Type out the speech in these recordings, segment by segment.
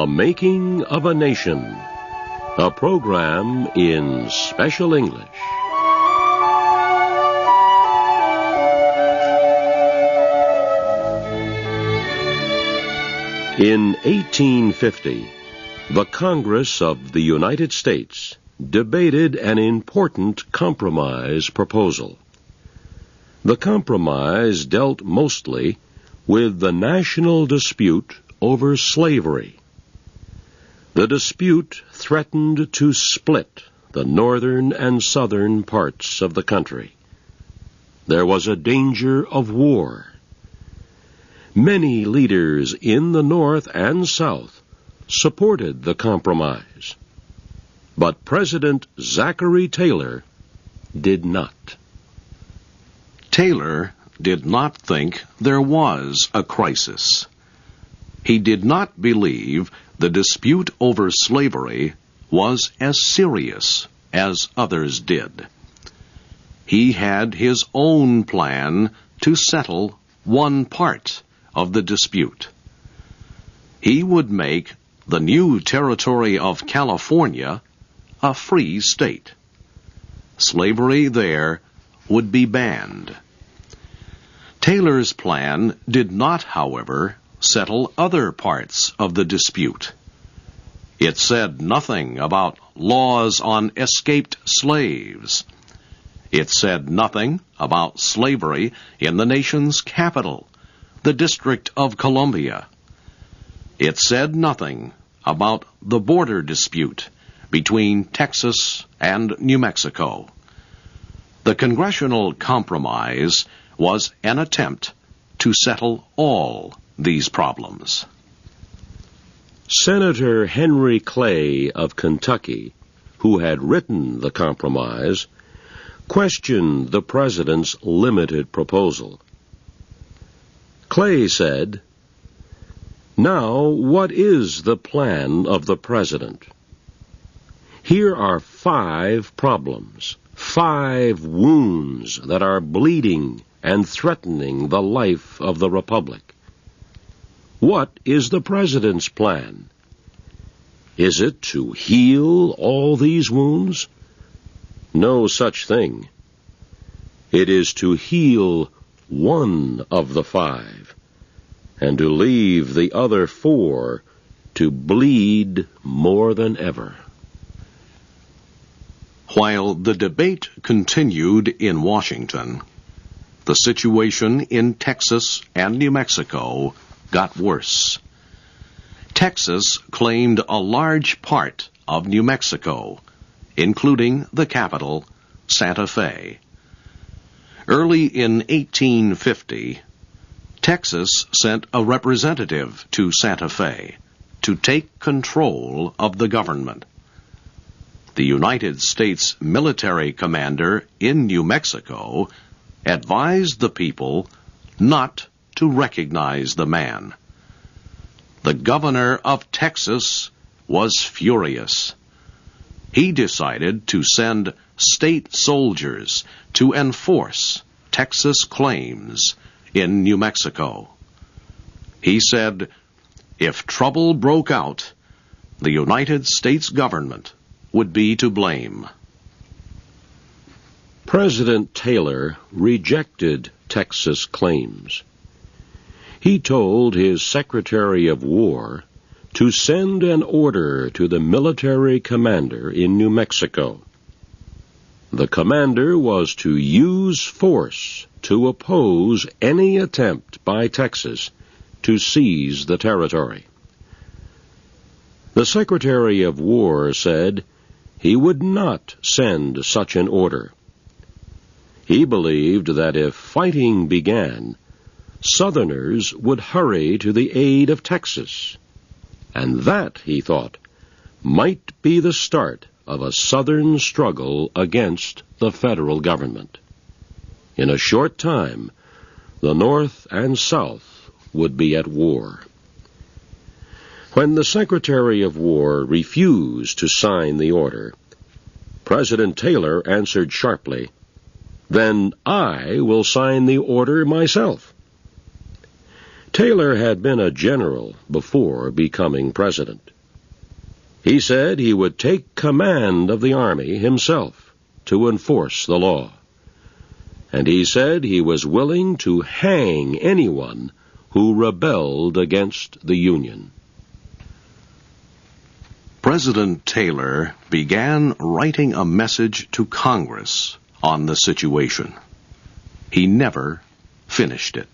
The Making of a Nation, a program in special English. In 1850, the Congress of the United States debated an important compromise proposal. The compromise dealt mostly with the national dispute over slavery. The dispute threatened to split the northern and southern parts of the country. There was a danger of war. Many leaders in the North and South supported the compromise, but President Zachary Taylor did not. Taylor did not think there was a crisis. He did not believe the dispute over slavery was as serious as others did. He had his own plan to settle one part of the dispute. He would make the new territory of California a free state. Slavery there would be banned. Taylor's plan did not, however, settle other parts of the dispute. It said nothing about laws on escaped slaves. It said nothing about slavery in the nation's capital, the District of Columbia. It said nothing about the border dispute between Texas and New Mexico. The congressional compromise was an attempt to settle all these problems. Senator Henry Clay of Kentucky, who had written the compromise, questioned the president's limited proposal. Clay said, "Now, what is the plan of the president? Here are 5 problems, 5 wounds that are bleeding and threatening the life of the republic. What is the president's plan? Is it to heal all these wounds? No such thing. It is to heal one of the 5, and to leave the other 4 to bleed more than ever." While the debate continued in Washington, the situation in Texas and New Mexico got worse. Texas claimed a large part of New Mexico, including the capital, Santa Fe. Early in 1850, Texas sent a representative to Santa Fe to take control of the government. The United States military commander in New Mexico advised the people not to recognize the man. The governor of Texas was furious. He decided to send state soldiers to enforce Texas claims in New Mexico. He said, if trouble broke out, the United States government would be to blame. President Taylor rejected Texas claims. He told his Secretary of War to send an order to the military commander in New Mexico. The commander was to use force to oppose any attempt by Texas to seize the territory. The Secretary of War said he would not send such an order. He believed that if fighting began, Southerners would hurry to the aid of Texas, and that, he thought, might be the start of a Southern struggle against the federal government. In a short time, the North and South would be at war. When the Secretary of War refused to sign the order, President Taylor answered sharply, "Then I will sign the order myself." Taylor had been a general before becoming president. He said he would take command of the army himself to enforce the law. And he said he was willing to hang anyone who rebelled against the Union. President Taylor began writing a message to Congress on the situation. He never finished it.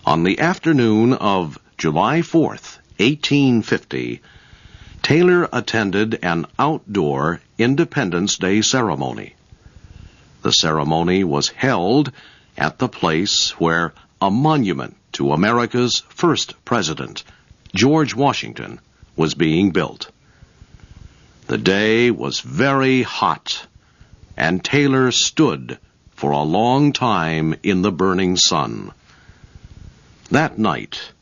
On the afternoon of July 4th, 1850, Taylor attended an outdoor Independence Day ceremony. The ceremony was held at the place where a monument to America's first president, George Washington, was being built. The day was very hot, and Taylor stood for a long time in the burning sun. That night,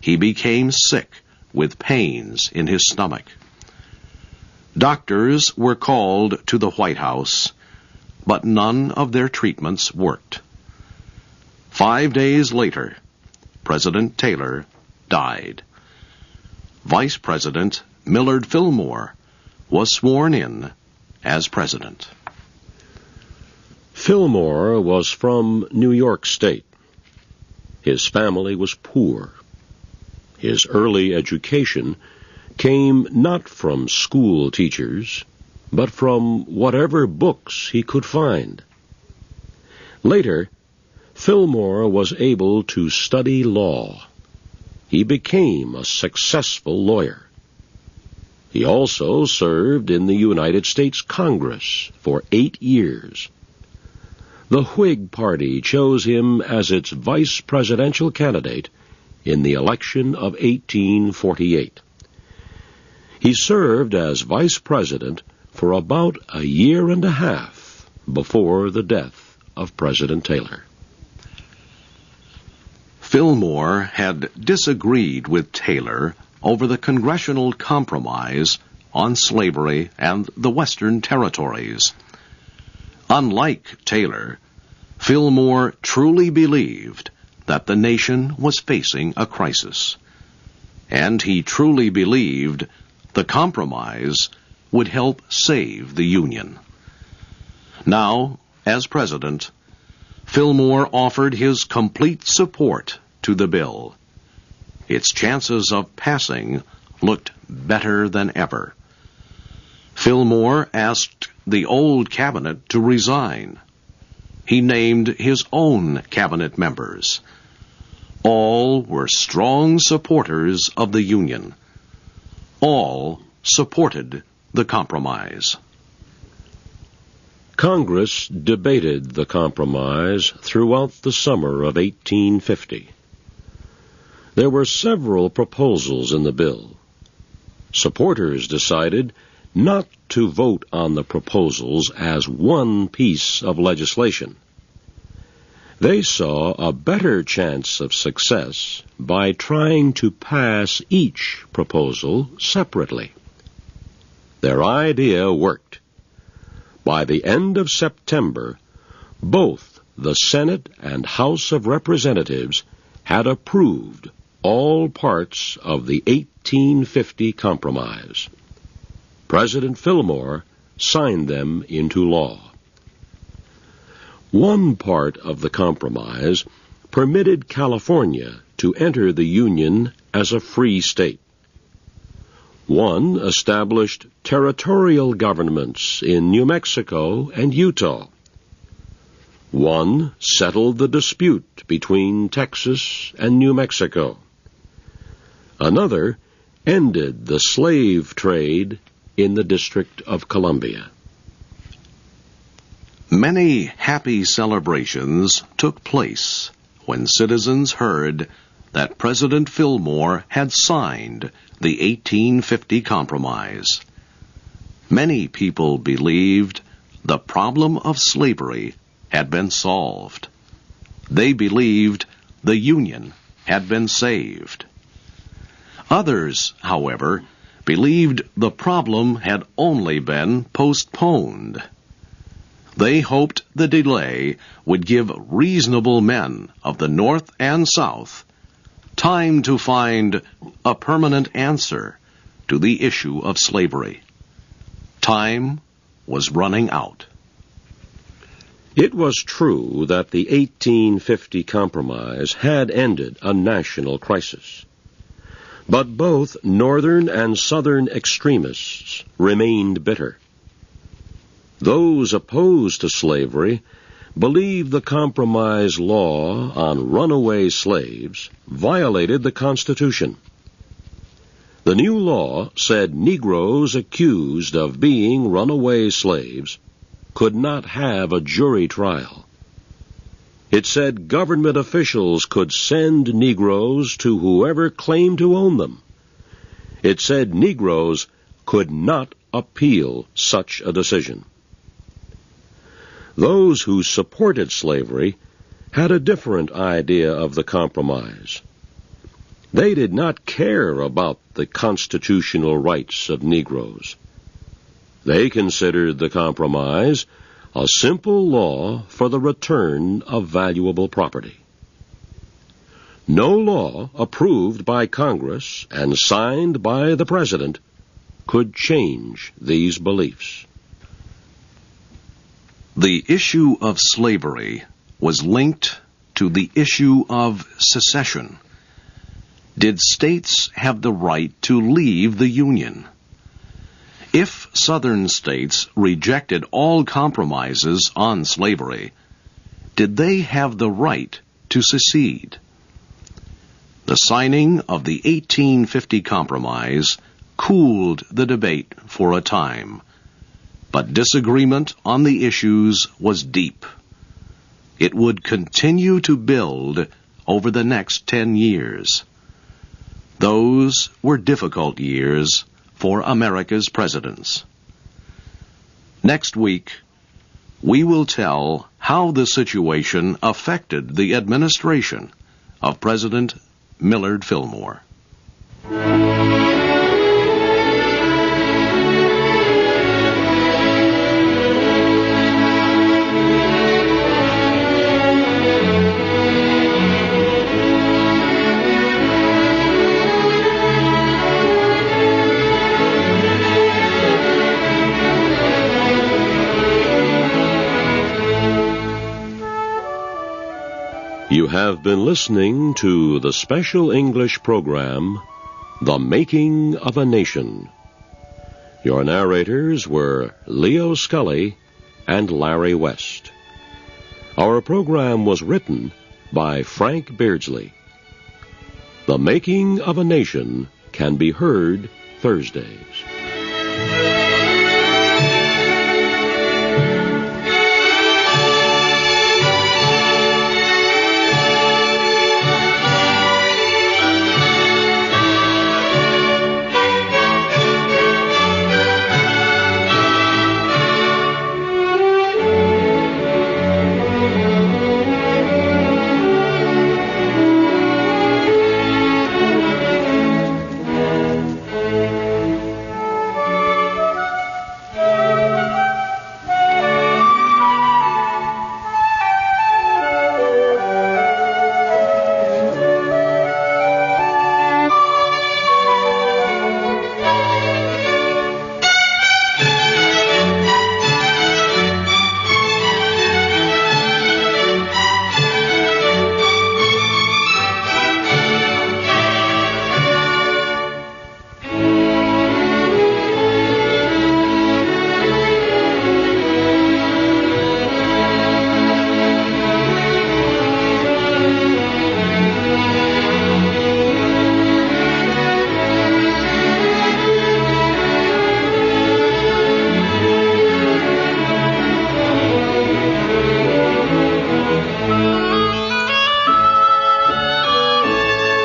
he became sick with pains in his stomach. Doctors were called to the White House, but none of their treatments worked. 5 days later, President Taylor died. Vice President Millard Fillmore was sworn in as president. Fillmore was from New York State. His family was poor. His early education came not from school teachers, but from whatever books he could find. Later, Fillmore was able to study law. He became a successful lawyer. He also served in the United States Congress for 8 years. The Whig Party chose him as its vice presidential candidate in the election of 1848. He served as vice president for about a year and a half before the death of President Taylor. Fillmore had disagreed with Taylor over the Congressional Compromise on slavery and the Western Territories. Unlike Taylor, Fillmore truly believed that the nation was facing a crisis, and he truly believed the compromise would help save the Union. Now, as president, Fillmore offered his complete support to the bill. Its chances of passing looked better than ever. Fillmore asked the old cabinet to resign. He named his own cabinet members. All were strong supporters of the Union. All supported the compromise. Congress debated the compromise throughout the summer of 1850. There were several proposals in the bill. Supporters decided not to vote on the proposals as one piece of legislation. They saw a better chance of success by trying to pass each proposal separately. Their idea worked. By the end of September, both the Senate and House of Representatives had approved all parts of the 1850 compromise. President Fillmore signed them into law. One part of the compromise permitted California to enter the Union as a free state. One established territorial governments in New Mexico and Utah. One settled the dispute between Texas and New Mexico. Another ended the slave trade in the District of Columbia. Many happy celebrations took place when citizens heard that President Fillmore had signed the 1850 compromise. Many people believed the problem of slavery had been solved. They believed the Union had been saved. Others, however, believed the problem had only been postponed. They hoped the delay would give reasonable men of the North and South time to find a permanent answer to the issue of slavery. Time was running out. It was true that the 1850 Compromise had ended a national crisis. But both Northern and Southern extremists remained bitter. Those opposed to slavery believed the Compromise law on runaway slaves violated the Constitution. The new law said Negroes accused of being runaway slaves could not have a jury trial. It said government officials could send Negroes to whoever claimed to own them. It said Negroes could not appeal such a decision. Those who supported slavery had a different idea of the Compromise. They did not care about the constitutional rights of Negroes. They considered the Compromise a simple law for the return of valuable property. No law approved by Congress and signed by the President could change these beliefs. The issue of slavery was linked to the issue of secession. Did states have the right to leave the Union? If Southern states rejected all compromises on slavery, did they have the right to secede? The signing of the 1850 Compromise cooled the debate for a time, but disagreement on the issues was deep. It would continue to build over the next 10 years. Those were difficult years for America's presidents. Next week, we will tell how the situation affected the administration of President Millard Fillmore. You have been listening to the special English program, The Making of a Nation. Your narrators were Leo Scully and Larry West. Our program was written by Frank Beardsley. The Making of a Nation can be heard Thursdays.